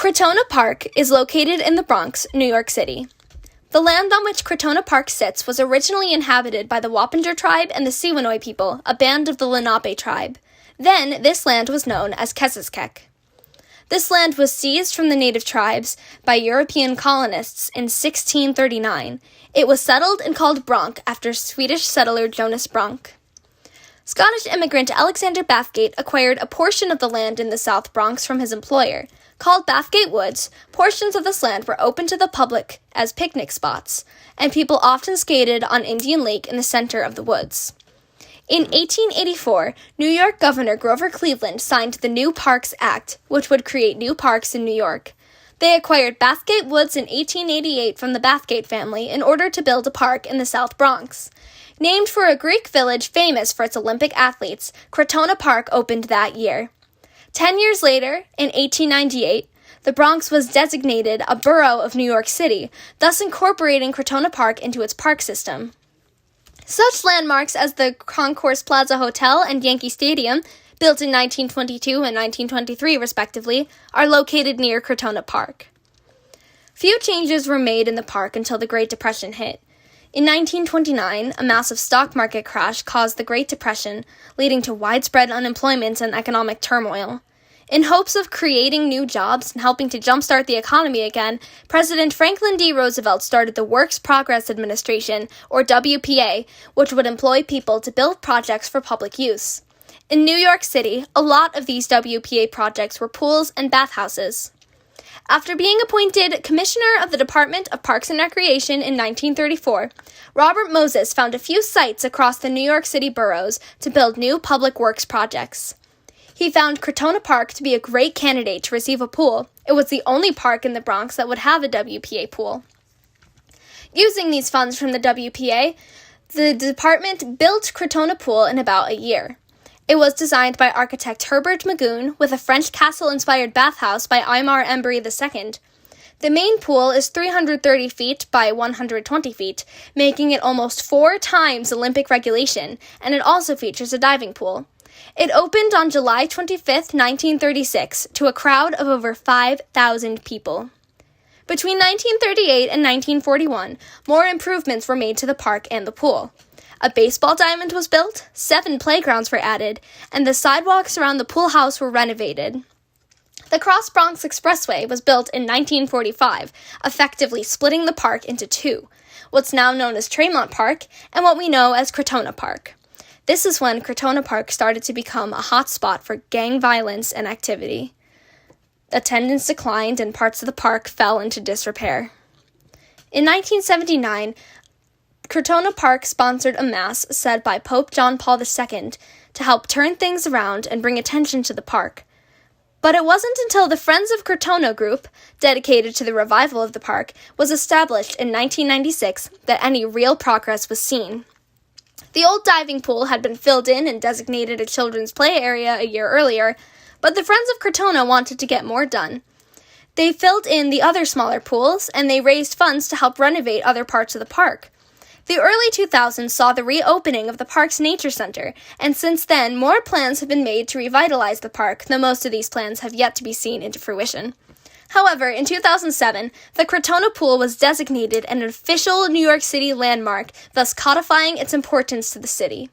Crotona Park is located in the Bronx, New York City. The land on which Crotona Park sits was originally inhabited by the Wappinger tribe and the Siwanoy people, a band of the Lenape tribe. Then, this land was known as Keswiskek. This land was seized from the native tribes by European colonists in 1639. It was settled and called Bronk after Swedish settler Jonas Bronk. Scottish immigrant Alexander Bathgate acquired a portion of the land in the South Bronx from his employer. Called Bathgate Woods, portions of this land were open to the public as picnic spots, and people often skated on Indian Lake in the center of the woods. In 1884, New York Governor Grover Cleveland signed the New Parks Act, which would create new parks in New York. They acquired Bathgate Woods in 1888 from the Bathgate family in order to build a park in the South Bronx. Named for a Greek village famous for its Olympic athletes, Crotona Park opened that year. 10 years later, in 1898, the Bronx was designated a borough of New York City, thus incorporating Crotona Park into its park system. Such landmarks as the Concourse Plaza Hotel and Yankee Stadium, built in 1922 and 1923 respectively, are located near Crotona Park. Few changes were made in the park until the Great Depression hit. In 1929, a massive stock market crash caused the Great Depression, leading to widespread unemployment and economic turmoil. In hopes of creating new jobs and helping to jumpstart the economy again, President Franklin D. Roosevelt started the Works Progress Administration, or WPA, which would employ people to build projects for public use. In New York City, a lot of these WPA projects were pools and bathhouses. After being appointed Commissioner of the Department of Parks and Recreation in 1934, Robert Moses found a few sites across the New York City boroughs to build new public works projects. He found Crotona Park to be a great candidate to receive a pool. It was the only park in the Bronx that would have a WPA pool. Using these funds from the WPA, the department built Crotona Pool in about a year. It was designed by architect Herbert Magoon with a French castle-inspired bathhouse by Aymar Embry II. The main pool is 330 feet by 120 feet, making it almost 4 times Olympic regulation, and it also features a diving pool. It opened on July 25, 1936, to a crowd of over 5,000 people. Between 1938 and 1941, more improvements were made to the park and the pool. A baseball diamond was built, 7 playgrounds were added, and the sidewalks around the pool house were renovated. The Cross Bronx Expressway was built in 1945, effectively splitting the park into 2, what's now known as Tremont Park and what we know as Crotona Park. This is when Crotona Park started to become a hot spot for gang violence and activity. Attendance declined and parts of the park fell into disrepair. In 1979, Crotona Park sponsored a mass said by Pope John Paul II to help turn things around and bring attention to the park. But it wasn't until the Friends of Crotona group, dedicated to the revival of the park, was established in 1996 that any real progress was seen. The old diving pool had been filled in and designated a children's play area a year earlier, but the Friends of Crotona wanted to get more done. They filled in the other smaller pools, and they raised funds to help renovate other parts of the park. The early 2000s saw the reopening of the park's nature center, and since then, more plans have been made to revitalize the park, though most of these plans have yet to be seen into fruition. However, in 2007, the Crotona Pool was designated an official New York City landmark, thus codifying its importance to the city.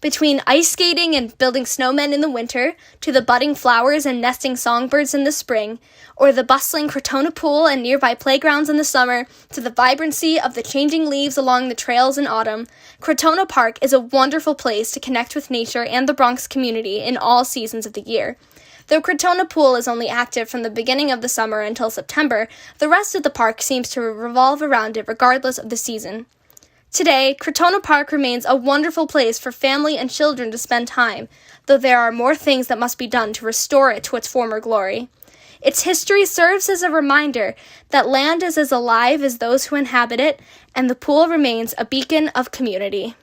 Between ice skating and building snowmen in the winter, to the budding flowers and nesting songbirds in the spring, or the bustling Crotona Pool and nearby playgrounds in the summer, to the vibrancy of the changing leaves along the trails in autumn, Crotona Park is a wonderful place to connect with nature and the Bronx community in all seasons of the year. Though Crotona Pool is only active from the beginning of the summer until September, the rest of the park seems to revolve around it regardless of the season. Today, Crotona Park remains a wonderful place for family and children to spend time, though there are more things that must be done to restore it to its former glory. Its history serves as a reminder that land is as alive as those who inhabit it, and the pool remains a beacon of community.